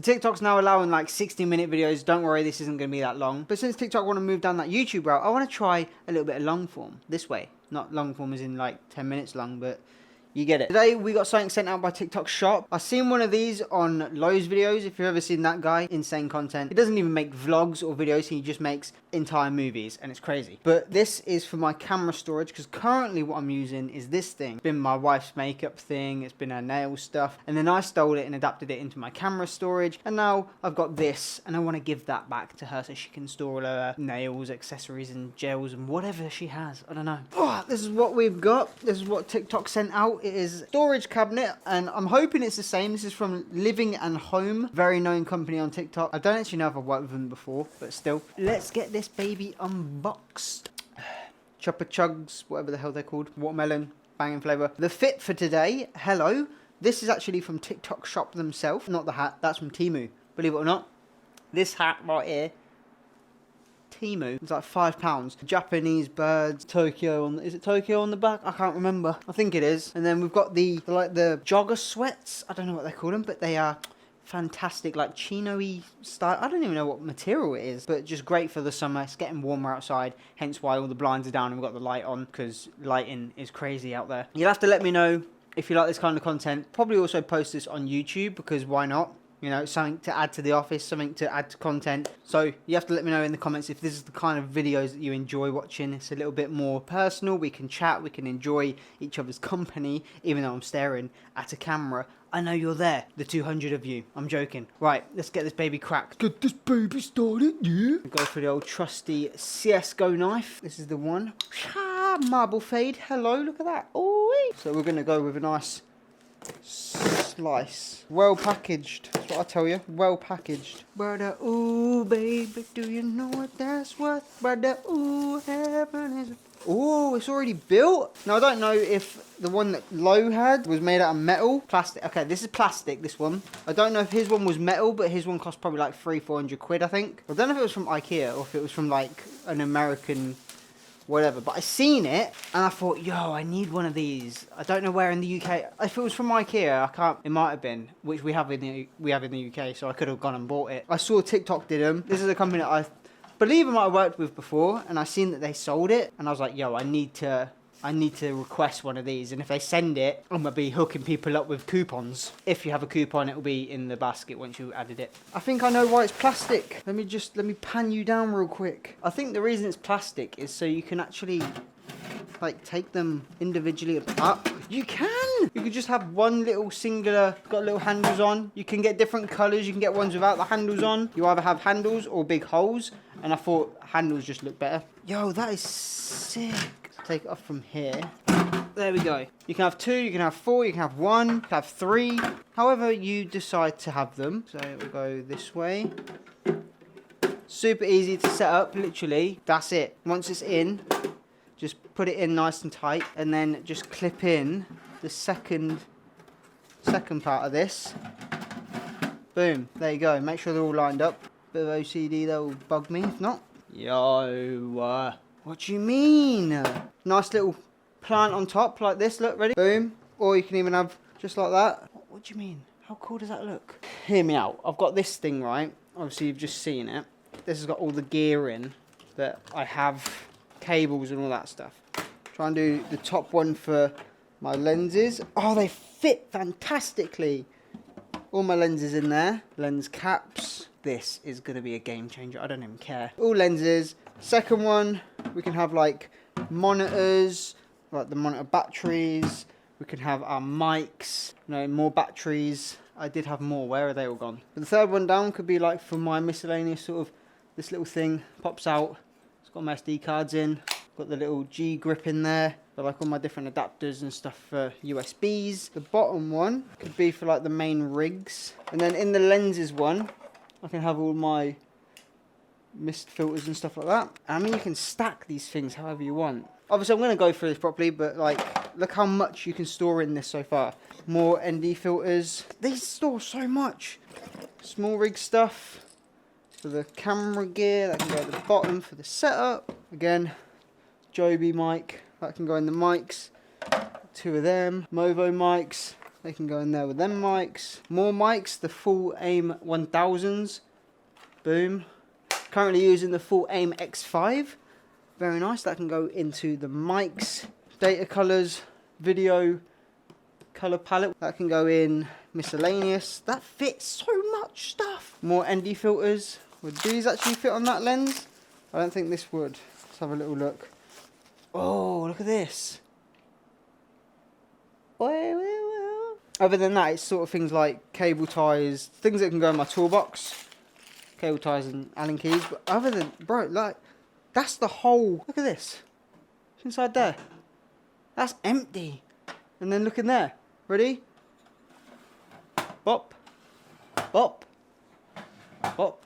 TikTok's now allowing like 60-minute videos. Don't worry, this isn't going to be that long. But since TikTok want to move down that YouTube route, I want to try a little bit of long form this way. Not long form as in like 10 minutes long, but you get it. Today we got something sent out by TikTok Shop. I've seen one of these on Lowe's videos. If you've ever seen that guy, insane content. He doesn't even make vlogs or videos. He just makes entire movies and it's crazy. But this is for my camera storage because currently what I'm using is this thing. It's been my wife's makeup thing. It's been her nail stuff. And then I stole it and adapted it into my camera storage. And now I've got this and I want to give that back to her so she can store all her nails, accessories and gels and whatever she has. I don't know. Oh, this is what we've got. This is what TikTok sent out. It is storage cabinet and I'm hoping it's the same. This is from Living and Home, very known company on TikTok. I don't actually know if I've worked with them before, but still. Let's get this baby unboxed. Chopper Chugs, whatever the hell they're called. Watermelon, banging flavour. The fit for today, hello. This is actually from TikTok Shop themselves. Not the hat, that's from Temu. Believe it or not. This hat right here, Temu. It's like £5. Japanese birds. Tokyo on. Is it Tokyo on the back? I can't remember. I think it is. And then we've got the jogger sweats. I don't know what they call them, but they are fantastic, like chino-y style. I don't even know what material it is, but just great for the summer. It's getting warmer outside, hence why all the blinds are down and we've got the light on because lighting is crazy out there. You'll have to let me know if you like this kind of content. Probably also post this on YouTube because why not? You know, something to add to the office, something to add to content. So you have to let me know in the comments if this is the kind of videos that you enjoy watching. It's a little bit more personal. We can chat, we can enjoy each other's company, even though I'm staring at a camera. I know you're there, the 200 of you. I'm joking. Right, let's get this baby cracked. Get this baby started, yeah. Go for the old trusty CSGO knife. This is the one. Marble fade. Hello, look at that. Ooh. So we're going to go with a nice slice. Well packaged. That's what I tell you. Well packaged. Brother, ooh, baby, do you know what that's worth? Brother, ooh, heaven is... Oh, it's already built. Now, I don't know if the one that Lowe had was made out of metal. Plastic. Okay, this is plastic, this one. I don't know if his one was metal, but his one cost probably like 300-400 quid, I think. I don't know if it was from IKEA or if it was from like an American... whatever, but I seen it and I thought, yo, I need one of these. I don't know where in the UK. If it was from IKEA, I can't. It might have been, which we have in the UK, so I could have gone and bought it. I saw TikTok did them. This is a company that I believe I might have worked with before, and I seen that they sold it, and I was like, yo, I need to request one of these, and if they send it, I'm gonna be hooking people up with coupons. If you have a coupon, it will be in the basket once you added it. I think I know why it's plastic. Let me pan you down real quick. I think the reason it's plastic is so you can actually like take them individually apart. You can! You could just have one little singular, got little handles on. You can get different colours, you can get ones without the handles on. You either have handles or big holes, and I thought handles just look better. Yo, that is sick. Take it off from here. There we go. You can have 2, you can have 4, you can have 1, you can have 3. However you decide to have them. So we'll go this way. Super easy to set up, literally. That's it. Once it's in, just put it in nice and tight, and then just clip in the second part of this. Boom. There you go. Make sure they're all lined up. Bit of OCD, that will bug me if not. Yo. What do you mean? Nice little plant on top like this, look, ready? Boom. Or you can even have just like that. What do you mean? How cool does that look? Hear me out. I've got this thing, right? Obviously, you've just seen it. This has got all the gear in that I have, cables and all that stuff. Try and do the top one for my lenses. Oh, they fit fantastically. All my lenses in there. Lens caps. This is going to be a game changer. I don't even care. All lenses. Second one, we can have like monitors, like the monitor batteries. We can have our mics, you know, more batteries. I did have more. Where are they all gone? But the third one down could be like for my miscellaneous sort of, this little thing pops out. It's got my SD cards in. Got the little G grip in there. Got like all my different adapters and stuff for USBs. The bottom one could be for like the main rigs. And then in the lenses one, I can have all my mist filters and stuff like that. I mean, you can stack these things however you want. Obviously, I'm going to go through this properly, but like, look how much you can store in this so far. More ND filters. These store so much. Small rig stuff for the camera gear. That can go at the bottom for the setup. Again, Joby mic. That can go in the mics. 2 of them. Movo mics. They can go in there with them mics. More mics, the full AIM 1000s. Boom. Currently using the full AIM X5. Very nice. That can go into the mics. Data colors, video color palette. That can go in miscellaneous. That fits so much stuff. More ND filters. Would these actually fit on that lens? I don't think this would. Let's have a little look. Oh, look at this. Other than that, it's sort of things like cable ties, things that can go in my toolbox. Cable ties and Allen keys. But other than, bro, like, that's the whole, look at this. It's inside there. That's empty. And then look in there. Ready? Bop. Bop. Bop.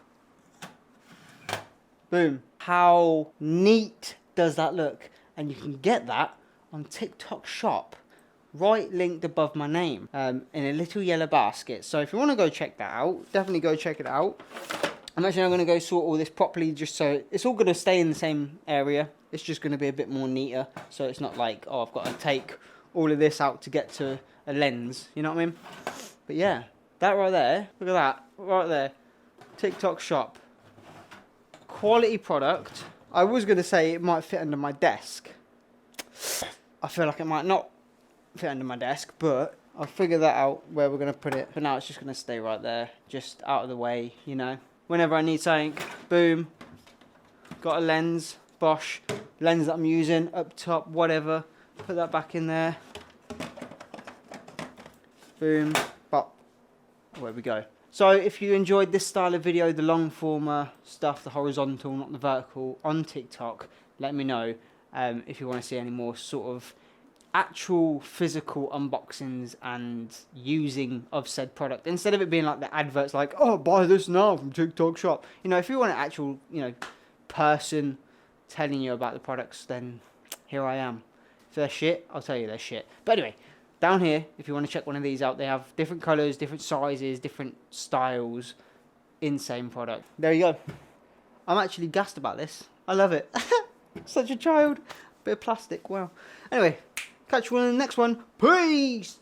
Boom. How neat does that look? And you can get that on TikTok Shop. Right linked above my name. In a little yellow basket. So if you want to go check that out, definitely go check it out. I'm actually going to go sort all this properly just so it's all going to stay in the same area. It's just going to be a bit more neater. So it's not like, oh, I've got to take all of this out to get to a lens. You know what I mean? But yeah, that right there. Look at that. Right there. TikTok Shop. Quality product. I was going to say it might fit under my desk. I feel like it might not fit under my desk, but I'll figure that out where we're going to put it. For now, it's just going to stay right there. Just out of the way, you know. Whenever I need something, boom, got a lens, Bosch, lens that I'm using, up top, whatever, put that back in there, boom, pop, where we go. So if you enjoyed this style of video, the long form stuff, the horizontal, not the vertical, on TikTok, let me know if you want to see any more sort of actual physical unboxings and using of said product instead of it being like the adverts like, oh, buy this now from TikTok Shop. You know, if you want an actual, you know, person telling you about the products, then here I am. If they're shit, I'll tell you they're shit. But anyway, down here, if you want to check one of these out, they have different colors, different sizes, different styles in same product. There you go. I'm actually gassed about this. I love it. Such a child. Bit of plastic, wow. Anyway, catch you on the next one. Peace!